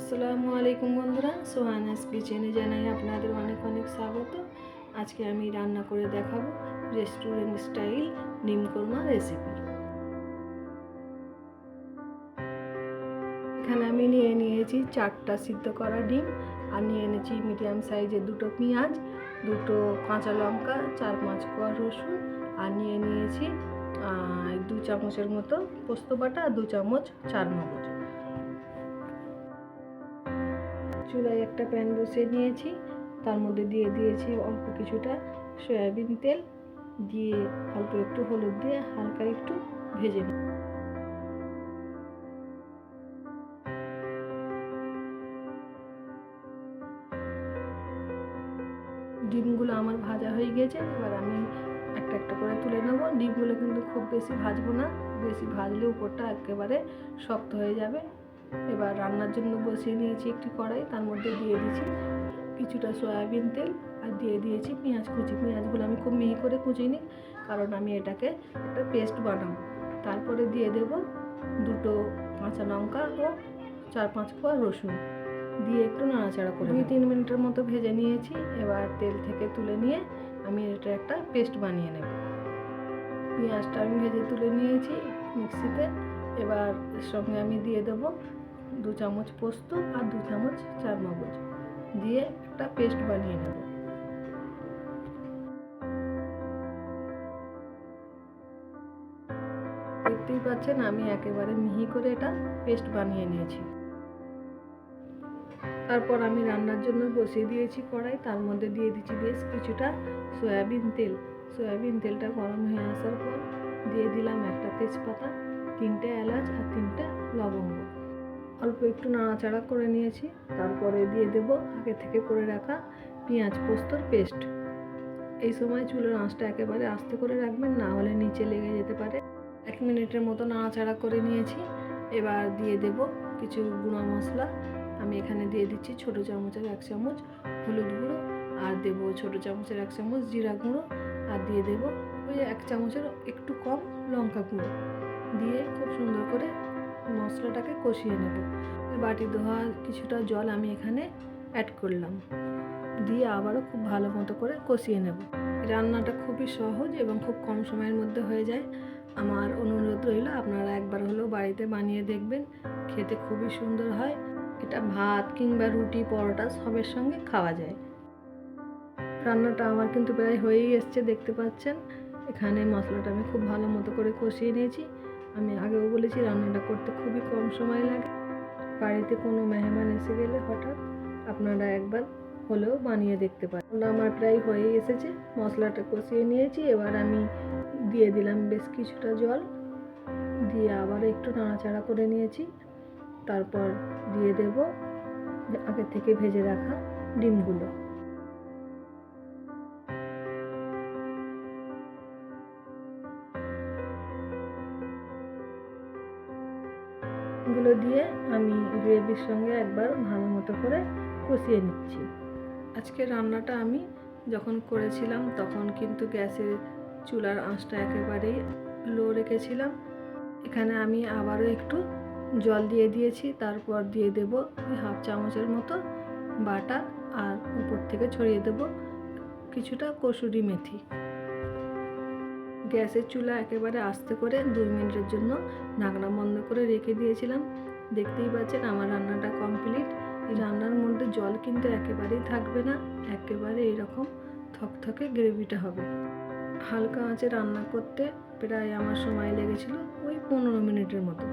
আসসালামু আলাইকুম বন্ধুরা, সোহানাস কিচেনে জানাই আপনাদের অনেক অনেক স্বাগত। আজকে আমি রান্না করে দেখাবো রেস্টুরেন্ট স্টাইল ডিম কোরমা রেসিপি। এখানে আমি নিয়েছি 4টা সিদ্ধ করা ডিম, আর নিয়ে এনেছি মিডিয়াম সাইজের 2টো পেঁয়াজ, 2টো কাঁচা লঙ্কা, 4-5 কোয়া রসুন, আর নিয়েছি 2 চামচের মতো পোস্ত বাটা আর 2 চামচ চারমগজ। চুলায় একটা প্যান বসিয়ে নিয়েছি, তার মধ্যে দিয়ে দিয়েছি অল্প কিছুটা সয়াবিন তেল, দিয়ে অল্প একটু হলুদ দিয়ে হালকা একটু ভেজে নিই। ডিমগুলো আমার ভাজা হয়ে গেছে, এবার আমি একটা একটা করে তুলে নেব। ডিমগুলো কিন্তু খুব বেশি ভাজবো না, বেশি ভাজলে উপরটা একেবারে শক্ত হয়ে যাবে। এবার রান্নার জন্য বসিয়ে নিয়েছি একটি কড়াই, তার মধ্যে দিয়ে দিয়েছি কিছুটা সয়াবিন তেল, আর দিয়ে দিয়েছি পেঁয়াজ কুচি। পেঁয়াজগুলো আমি খুব মিহি করে কুচিয়ে নিই, কারণ আমি এটাকে একটা পেস্ট বানাবো। তারপরে দিয়ে দেব 2টো কাঁচা লঙ্কা ও 4-5 কোয়া রসুন, দিয়ে একটু নাড়াচাড়া করে 2-3 মিনিটের মতো ভেজে নিয়েছি। এবার তেল থেকে তুলে নিয়ে আমি এটা একটা পেস্ট বানিয়ে নেব। পেঁয়াজটা আমি ভেজে তুলে নিয়েছি মিক্সিতে। এবার এর সঙ্গে আমি দিয়ে দেব 2 চামচ পোস্ত আর 2 চামচ চারমগজ, দিয়ে একটা পেস্ট বানিয়ে নেব। দেখতেই পাচ্ছেন আমি একেবারে মিহি করে এটা পেস্ট বানিয়ে নিয়েছি। তারপর আমি রান্নার জন্য বসিয়ে দিয়েছি কড়াই, তার মধ্যে দিয়ে দিচ্ছি বেশ কিছুটা সয়াবিন তেল। সয়াবিন তেলটা গরম হয়ে আসার পর দিয়ে দিলাম একটা তেজপাতা, 3টে এলাচ আর 3টে লবঙ্গ। অল্প একটু নাড়াচাড়া করে নিয়েছি। তারপরে দিয়ে দেব আগে থেকে করে রাখা পেঁয়াজ পোস্তর পেস্ট। এই সময় চুলার আঁচটা একেবারে আস্তে করে রাখবেন, না হলে নিচে লেগে যেতে পারে। 1 মিনিটের মতো নাড়াচাড়া করে নিয়েছি। এবার দিয়ে দেব কিছু গুঁড়ো মশলা। আমি এখানে দিয়ে দিচ্ছি ছোটো চামচের 1 চামচ হলুদ গুঁড়ো, আর দেবো ছোটো চামচের 1 চামচ জিরা গুঁড়ো, আর দিয়ে দেবো ওই 1 চামচের একটু কম লঙ্কা গুঁড়ো, দিয়ে খুব সুন্দর করে মশলাটাকে কষিয়ে নেব। বাটি ধোয়া কিছুটা জল আমি এখানে অ্যাড করলাম, দিয়ে আবারও খুব ভালো মতো করে কষিয়ে নেব। রান্নাটা খুবই সহজ এবং খুব কম সময়ের মধ্যে হয়ে যায়। আমার অনুরোধ রইল আপনারা একবার হলেও বাড়িতে বানিয়ে দেখবেন, খেতে খুবই সুন্দর হয়। এটা ভাত কিংবা রুটি পরোটা সবের সঙ্গে খাওয়া যায়। রান্নাটা আমার কিন্তু প্রায় হয়েই এসছে, দেখতে পাচ্ছেন। এখানে মশলাটা আমি খুব ভালো মতো করে কষিয়ে নিয়েছি। আমি আগেও বলেছি রান্নাটা করতে খুবই কম সময় লাগে। বাড়িতে কোনো মেহমান এসে গেলে হঠাৎ আপনারা একবার হলেও বানিয়ে দেখতে পারেন। আমার প্রায় হয়ে এসেছে, মশলাটা কষিয়ে নিয়েছি। এবার আমি দিয়ে দিলাম বেশ কিছুটা জল, দিয়ে আবার একটু নাড়াচাড়া করে নিয়েছি। তারপর দিয়ে দেব আগে থেকে ভেজে রাখা ডিমগুলো। এগুলো দিয়ে আমি গ্রেভির সঙ্গে একবার ভালো মতো করে কষিয়ে নিচ্ছি। আজকে রান্নাটা আমি যখন করেছিলাম তখন কিন্তু গ্যাসের চুলার আঁচটা একেবারেই লো রেখেছিলাম। এখানে আমি আবারও একটু জল দিয়ে দিয়েছি। তারপর দিয়ে দেব ওই 1/2 চামচের মতো বাটার, আর উপর থেকে ছড়িয়ে দেব কিছুটা কসুরি মেথি। গ্যাসের চুলা একেবারে আস্তে করে 2 মিনিটের জন্য ঢাকনা বন্ধ করে রেখে দিয়েছিলাম। দেখতেই পাচ্ছেন আমার রান্নাটা কমপ্লিট। এই রান্নার মধ্যে জল কিন্তু একেবারেই থাকবে না, একেবারে এরকম থকথকে গ্রেভিটা হবে। হালকা আঁচে রান্না করতে প্রায় আমার সময় লেগেছিল ওই 15 মিনিটের মতো।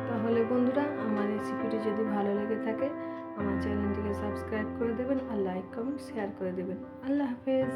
তাহলে বন্ধুরা, আমার রেসিপিটি যদি ভালো লেগে থাকে আমার চ্যানেলটিকে সাবস্ক্রাইব করে দেবেন, আর লাইক কমেন্ট শেয়ার করে দেবেন। আল্লাহ হাফেজ।